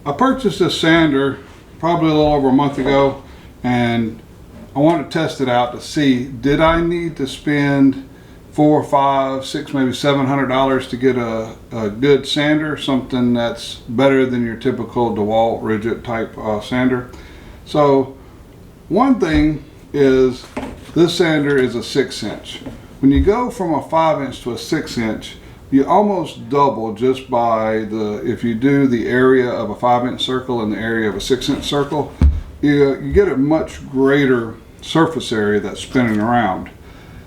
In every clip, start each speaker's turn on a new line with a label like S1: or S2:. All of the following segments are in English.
S1: I purchased this sander probably a little over a month ago, and I wanted to test it out to see, did I need to spend $4, $5, $6, maybe $700 to get a good sander, something that's better than your typical DeWalt Ridgid type sander. So one thing is, this sander is a 6-inch. When you go from a 5-inch to a 6-inch, you almost double just by if you do the area of a 5-inch circle and the area of a 6-inch circle, you get a much greater surface area that's spinning around.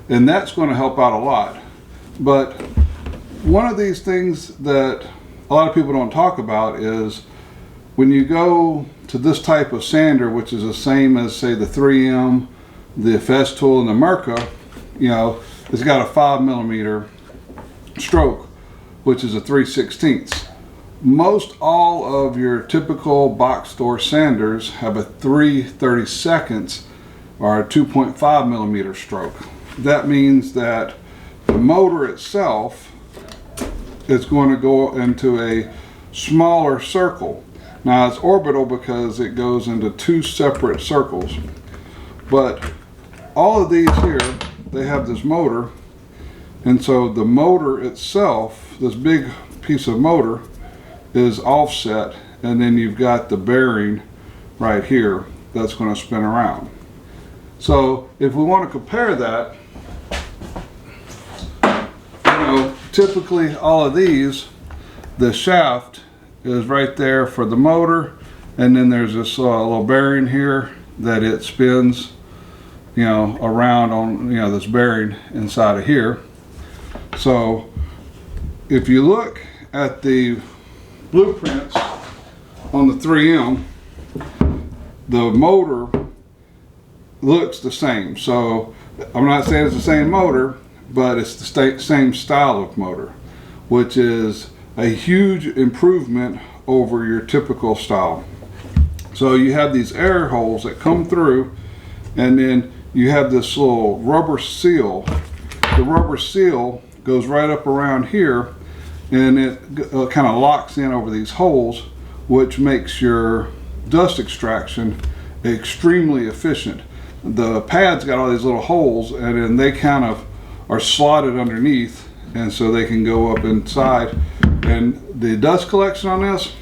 S1: And that's going to help out a lot. But one of these things that a lot of people don't talk about is when you go to this type of sander, which is the same as, say, the 3M, the Festool, and the Mirka, you know, it's got a 5mm stroke, which is a 3/16. Most all of your typical box store sanders have a 3/32 or a 2.5mm stroke. That means that the motor itself is going to go into a smaller circle. Now it's orbital because it goes into 2 separate circles, but all of these here, they have this motor, and so the motor itself, this big piece of motor, is offset, and then you've got the bearing right here that's going to spin around. So if we want to compare that, typically all of these, the shaft is right there for the motor, and then there's this little bearing here that it spins, around on, this bearing inside of here. So if you look at the blueprints on the 3M, the motor looks the same. So I'm not saying it's the same motor, but it's the same style of motor, which is a huge improvement over your typical style. So you have these air holes that come through, and then you have this little rubber seal. The rubber seal goes right up around here, and it kind of locks in over these holes, which makes your dust extraction extremely efficient. The pad's got all these little holes, and then they kind of are slotted underneath, and so they can go up inside. And the dust collection on this,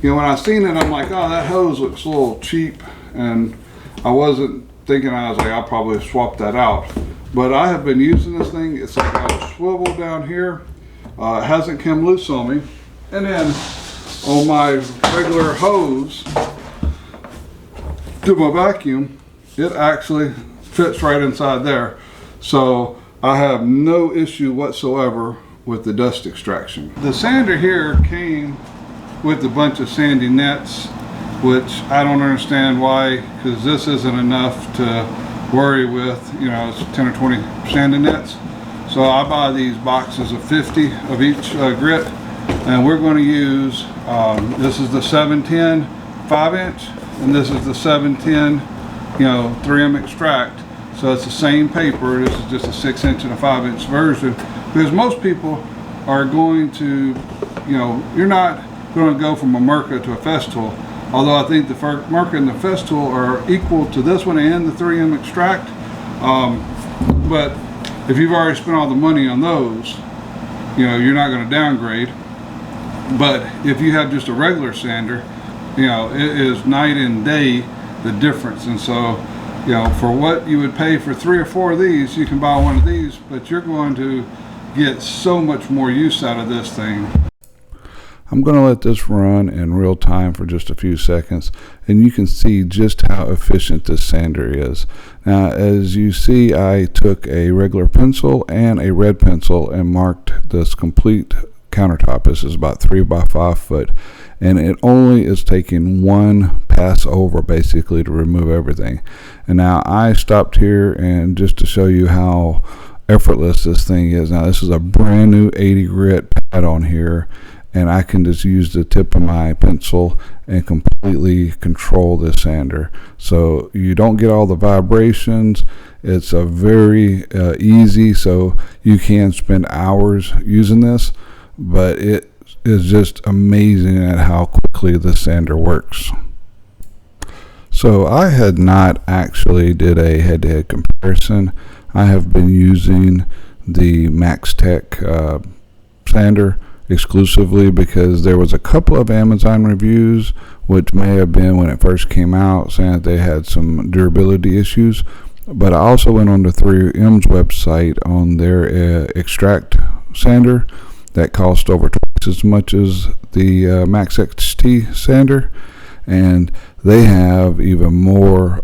S1: when I seen it, I'm like, oh, that hose looks a little cheap, and I wasn't thinking, I was like, I'll probably swap that out. But I have been using this thing. It's got a swivel down here. It hasn't come loose on me. And then on my regular hose to my vacuum, it actually fits right inside there. So I have no issue whatsoever with the dust extraction. The sander here came with a bunch of sandy nets, which I don't understand why, because this isn't enough to worry with, it's 10 or 20 sanding nets. So I buy these boxes of 50 of each grit, and we're going to use, this is the 710 5-inch, and this is the 710, 3M Xtract. So it's the same paper. This is just a 6-inch and a 5-inch version, because most people are going to, you're not going to go from a Mirka to a Festool. Although I think the Mirka and the Festool are equal to this one and the 3M Xtract. But if you've already spent all the money on those, you're not going to downgrade. But if you have just a regular sander, it is night and day the difference. And so, for what you would pay for 3 or 4 of these, you can buy one of these, but you're going to get so much more use out of this thing.
S2: I'm going to let this run in real time for just a few seconds, and you can see just how efficient this sander is. Now, as you see, I took a regular pencil and a red pencil and marked this complete countertop. This is about 3 by 5 foot, and it only is taking one pass over basically to remove everything. And now I stopped here and just to show you how effortless this thing is. Now this is a brand new 80 grit pad on here, and I can just use the tip of my pencil and completely control this sander. So you don't get all the vibrations. It's a very easy, so you can spend hours using this, but it is just amazing at how quickly perfectly the sander works. So I had not actually did a head-to-head comparison. I have been using the Xtract sander exclusively because there was a couple of Amazon reviews, which may have been when it first came out, saying that they had some durability issues. But I also went on the 3M's website on their Xtract sander that cost over twice as much as the Max XT sander, and they have even more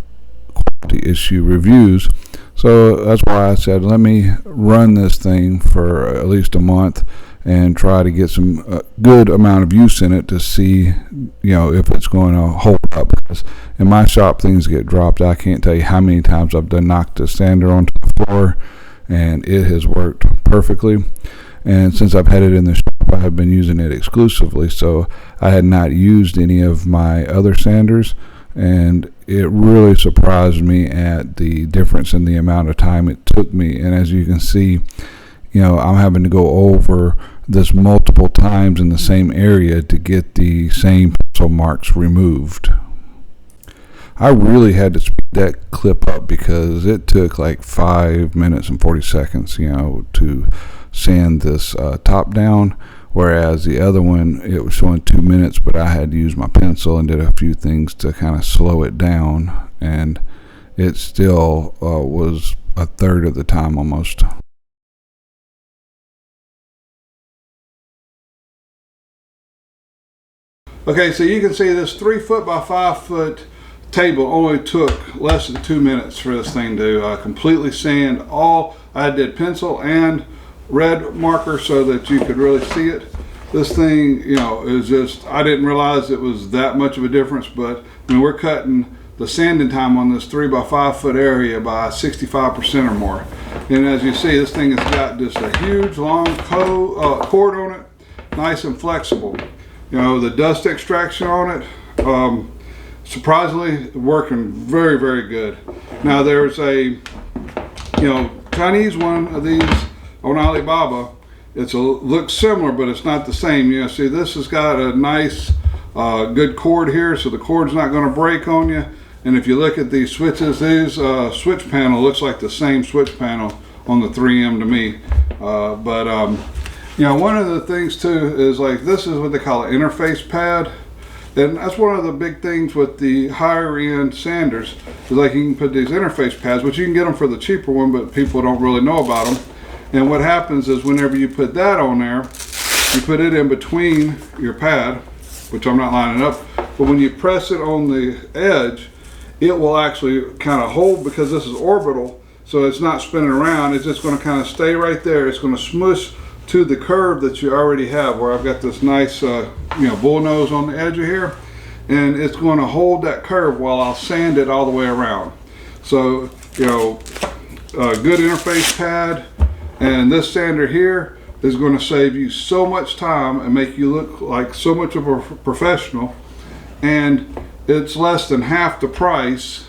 S2: quality issue reviews. So that's why I said, let me run this thing for at least a month and try to get some good amount of use in it to see, if it's going to hold up. Because in my shop, things get dropped. I can't tell you how many times I've done knocked the sander onto the floor, and it has worked perfectly. And since I've had it in the shop, I have been using it exclusively. So I had not used any of my other sanders, and it really surprised me at the difference in the amount of time it took me. And as you can see, I'm having to go over this multiple times in the same area to get the same pencil marks removed. I really had to speed that clip up because it took like 5 minutes and 40 seconds, to sand this top down, whereas the other one, it was showing 2 minutes, but I had to use my pencil and did a few things to kind of slow it down, and it still was a third of the time almost.
S1: Okay, so you can see this 3 foot by 5 foot table only took less than 2 minutes for this thing to completely sand all. I did pencil and red marker so that you could really see it. This thing, is just, I didn't realize it was that much of a difference, but we're cutting the sanding time on this 3 by 5 foot area by 65% or more. And as you see, this thing has got just a huge long cord on it, nice and flexible. The dust extraction on it, surprisingly working very, very good. Now there's a Chinese one of these on Alibaba. Looks similar, but it's not the same. See, this has got a nice good cord here, so the cord's not going to break on you. And if you look at these switches, these switch panel looks like the same switch panel on the 3M to me. One of the things too is like, this is what they call an interface pad. And that's one of the big things with the higher end sanders, is like you can put these interface pads, which you can get them for the cheaper one, but people don't really know about them. And what happens is whenever you put that on there, you put it in between your pad, which I'm not lining up, but when you press it on the edge, it will actually kind of hold, because this is orbital, so it's not spinning around. It's just going to kind of stay right there. It's going to smush to the curve that you already have, where I've got this nice bull nose on the edge of here, and it's going to hold that curve while I'll sand it all the way around. So a good interface pad, and this sander here is going to save you so much time and make you look like so much of a professional, and it's less than half the price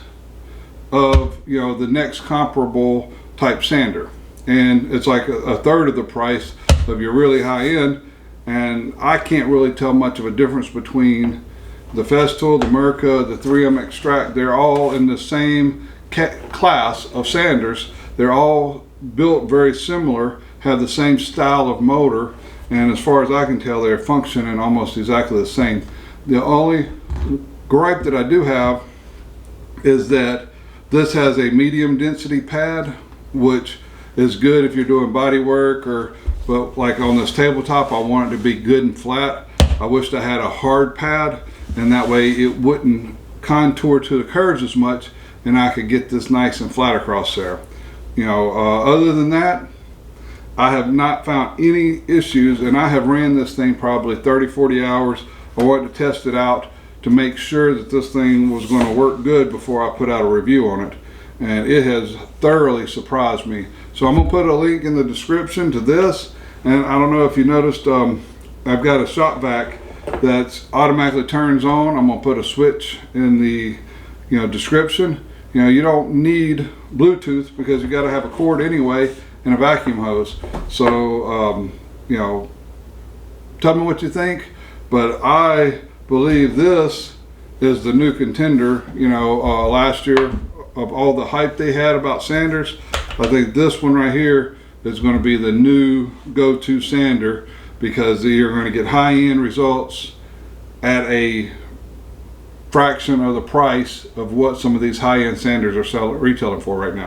S1: of the next comparable type sander, and it's like a third of the price of your really high end. And I can't really tell much of a difference between the Festool, the Mirka, the 3M Xtract. They're all in the same class of sanders. They're all built very similar, have the same style of motor, and as far as I can tell, they're functioning almost exactly the same. The only gripe that I do have is that this has a medium density pad, which is good if you're doing body work, but like on this tabletop, I want it to be good and flat. I wished I had a hard pad, and that way it wouldn't contour to the curves as much, and I could get this nice and flat across there. Other than that, I have not found any issues, and I have ran this thing probably 30-40 hours. I wanted to test it out to make sure that this thing was going to work good before I put out a review on it, and it has thoroughly surprised me. So I'm going to put a link in the description to this, and I don't know if you noticed, I've got a shop vac that's automatically turns on. I'm going to put a switch in the description. You don't need Bluetooth because you got to have a cord anyway and a vacuum hose. So tell me what you think, but I believe this is the new contender. You know, last year of all the hype they had about sanders, I think this one right here is going to be the new go-to sander, because you're going to get high-end results at a fraction of the price of what some of these high-end sanders are retailing for right now.